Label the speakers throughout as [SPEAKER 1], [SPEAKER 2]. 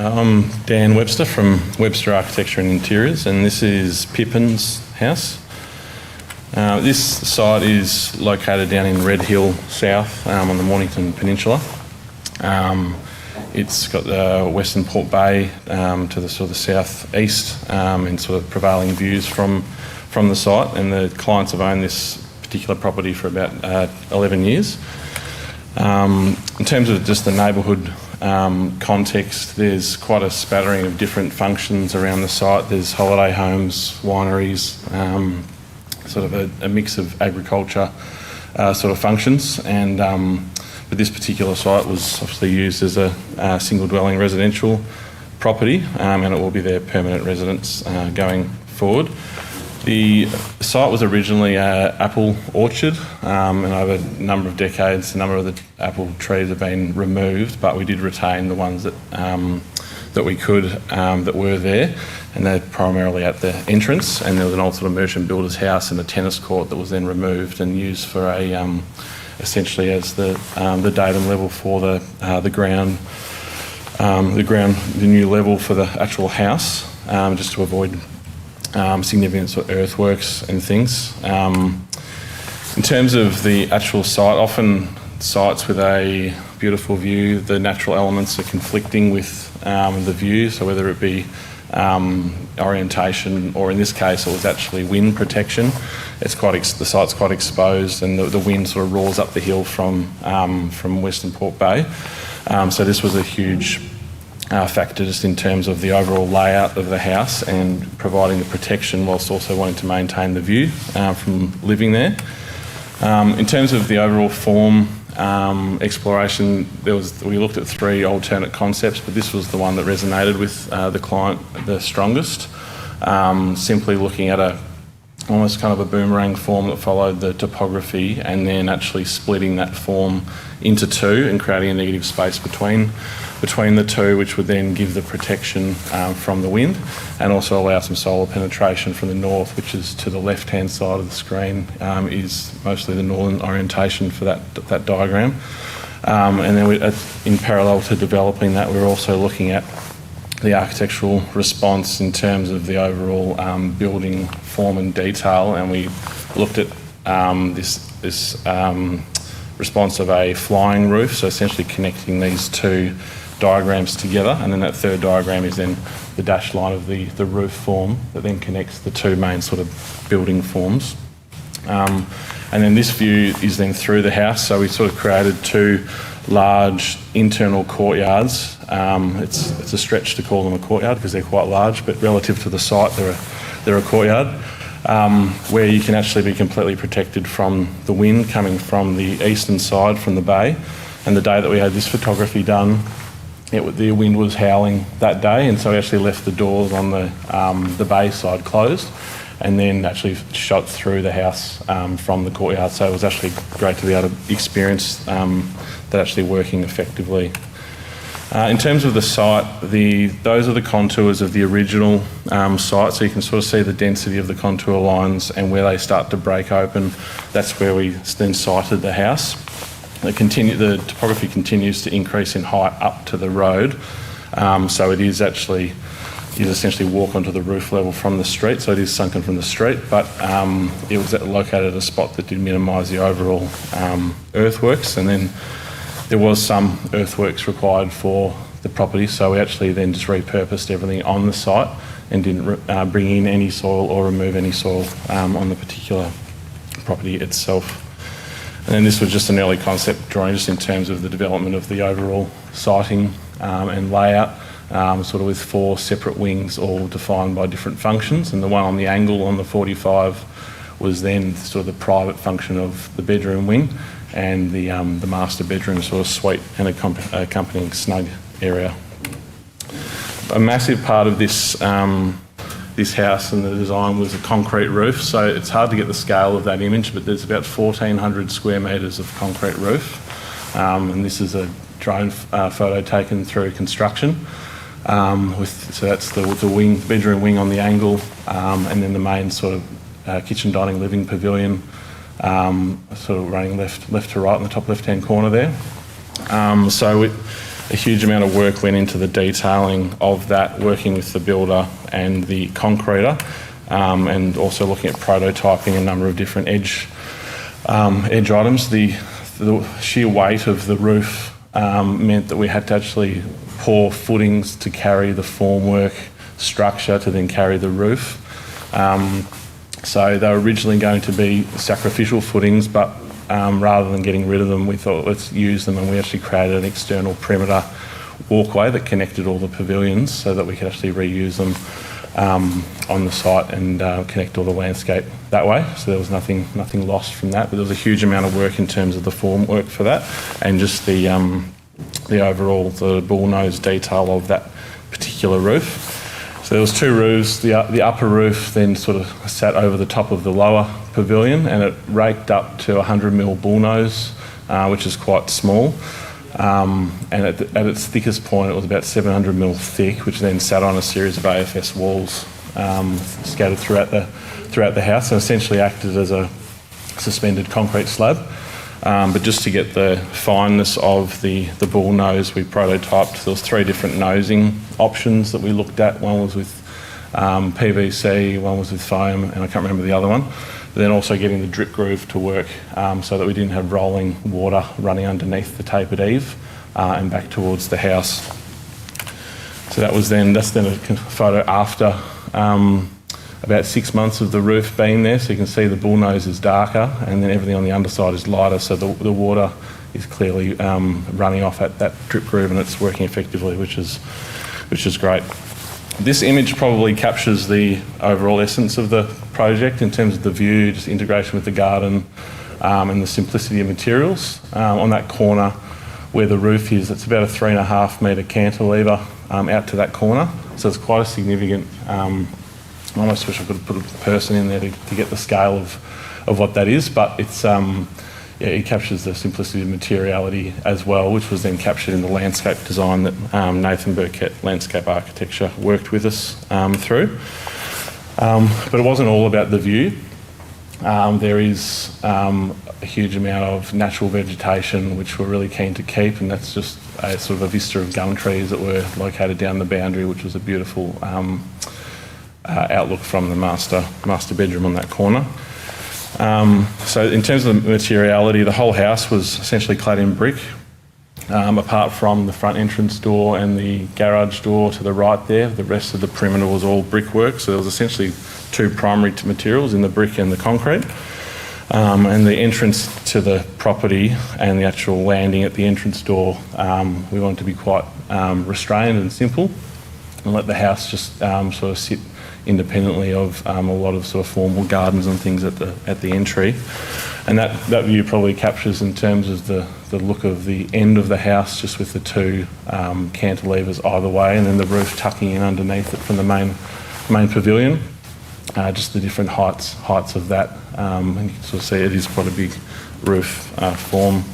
[SPEAKER 1] I'm Dan Webster from Webster Architecture and Interiors, and this is Pippins' house. This site is located down in Red Hill South on the Mornington Peninsula. It's got the Western Port Bay to the sort of the southeast and sort of prevailing views from the site, and the clients have owned this particular property for about 11 years. In terms of just the neighbourhood context, there's quite a spattering of different functions around the site. There's holiday homes, wineries, sort of a mix of agriculture sort of functions, and but this particular site was obviously used as a single dwelling residential property, and it will be their permanent residence going forward. The site was originally an apple orchard, and over a number of decades, a number of the apple trees have been removed, but we did retain the ones that we could, that were there, and they're primarily at the entrance. And there was an old sort of merchant builder's house and a tennis court that was then removed and used for a essentially as the datum level for the ground, the new level for the actual house, just to avoid significant sort of earthworks and things. In terms of the actual site, often sites with a beautiful view, the natural elements are conflicting with the view, so whether it be orientation, or in this case it was actually wind protection. It's the site's quite exposed, and the wind sort of roars up the hill from Western Port Bay. So this was a huge factor just in terms of the overall layout of the house and providing the protection whilst also wanting to maintain the view from living there. In terms of the overall form exploration, we looked at 3 alternate concepts, but this was the one that resonated with the client the strongest. Simply looking at almost kind of a boomerang form that followed the topography, and then actually splitting that form into 2 and creating a negative space between the 2, which would then give the protection from the wind, and also allow some solar penetration from the north, which is to the left-hand side of the screen, is mostly the northern orientation for that diagram. And then in parallel to developing that, we're also looking at the architectural response in terms of the overall building form and detail, and we looked at this response of a flying roof, so essentially connecting these 2 diagrams together, and then that 3rd diagram is then the dashed line of the roof form that then connects the 2 main sort of building forms. And then this view is then through the house, so we sort of created 2 large internal courtyards. It's a stretch to call them a courtyard because they're quite large, but relative to the site they're a courtyard, where you can actually be completely protected from the wind coming from the eastern side from the bay. And the day that we had this photography done, the wind was howling that day, and so we actually left the doors on the bay side closed, and then actually shot through the house from the courtyard. So it was actually great to be able to experience that actually working effectively. In terms of the site, those are the contours of the original site, so you can sort of see the density of the contour lines, and where they start to break open, that's where we then sited the house. The topography continues to increase in height up to the road, so you essentially walk onto the roof level from the street, so it is sunken from the street, but it was located at a spot that did minimise the overall earthworks, and then there was some earthworks required for the property, so we actually then just repurposed everything on the site and didn't bring in any soil or remove any soil on the particular property itself. And then this was just an early concept drawing just in terms of the development of the overall siting and layout, sort of with 4 separate wings all defined by different functions, and the one on the angle on the 45 was then sort of the private function of the bedroom wing, and the master bedroom sort of suite and accompanying snug area. A massive part of this house and the design was a concrete roof, so it's hard to get the scale of that image, but there's about 1,400 square metres of concrete roof, and this is a drone photo taken through construction. So that's the bedroom wing on the angle, and then the main sort of kitchen, dining, living pavilion, sort of running left to right in the top left-hand corner there. So a huge amount of work went into the detailing of that, working with the builder and the concreter, and also looking at prototyping a number of different edge items. The sheer weight of the roof meant that we had to actually pour footings to carry the formwork structure to then carry the roof. So they were originally going to be sacrificial footings, but rather than getting rid of them, we thought let's use them, and we actually created an external perimeter walkway that connected all the pavilions so that we could actually reuse them on the site and connect all the landscape that way. So there was nothing lost from that, but there was a huge amount of work in terms of the formwork for that, and just the overall bullnose detail of that particular roof. So there was two roofs. The upper roof then sort of sat over the top of the lower pavilion, and it raked up to 100mm bullnose, which is quite small. And at its thickest point, it was about 700mm thick, which then sat on a series of AFS walls scattered throughout the house, and essentially acted as a suspended concrete slab. But just to get the fineness of the bullnose, we prototyped. There was 3 different nosing options that we looked at. One was with PVC, one was with foam, and I can't remember the other one. But then also getting the drip groove to work so that we didn't have rolling water running underneath the tapered eave and back towards the house. So that's then a photo after about 6 months of the roof being there. So you can see the bullnose is darker, and then everything on the underside is lighter, so the water is clearly running off at that drip groove, and it's working effectively, which is great. This image probably captures the overall essence of the project in terms of the view, just integration with the garden, and the simplicity of materials. On that corner where the roof is, it's about a 3.5 metre cantilever out to that corner, so it's quite a significant. I almost wish I could have put a person in there to get the scale of what that is, but it's it captures the simplicity of materiality as well, which was then captured in the landscape design that Nathan Burkett Landscape Architecture worked with us through. But it wasn't all about the view. There is a huge amount of natural vegetation which we're really keen to keep, and that's just a sort of a vista of gum trees that were located down the boundary, which was a beautiful outlook from the master bedroom on that corner. So in terms of the materiality, the whole house was essentially clad in brick, apart from the front entrance door and the garage door to the right there. The rest of the perimeter was all brickwork, so there was essentially 2 primary materials in the brick and the concrete. And the entrance to the property and the actual landing at the entrance door, we wanted to be quite restrained and simple, and let the house just sort of sit independently of a lot of sort of formal gardens and things at the entry. And that view probably captures in terms of the look of the end of the house, just with the 2 cantilevers either way, and then the roof tucking in underneath it from the main pavilion. Just the different heights of that, and you can sort of see it is quite a big roof form,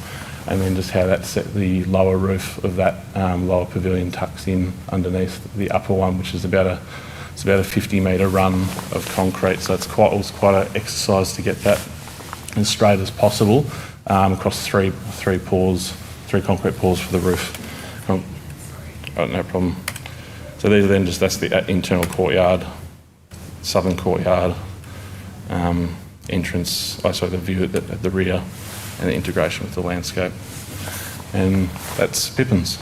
[SPEAKER 1] and then just how the lower roof of that lower pavilion tucks in underneath the upper one, which is about a 50 metre run of concrete. So it was quite an exercise to get that as straight as possible across three concrete pours for the roof. Oh, no problem. So these are then that's the internal courtyard, southern courtyard, entrance, the view at the rear, and the integration with the landscape. And that's Pippins.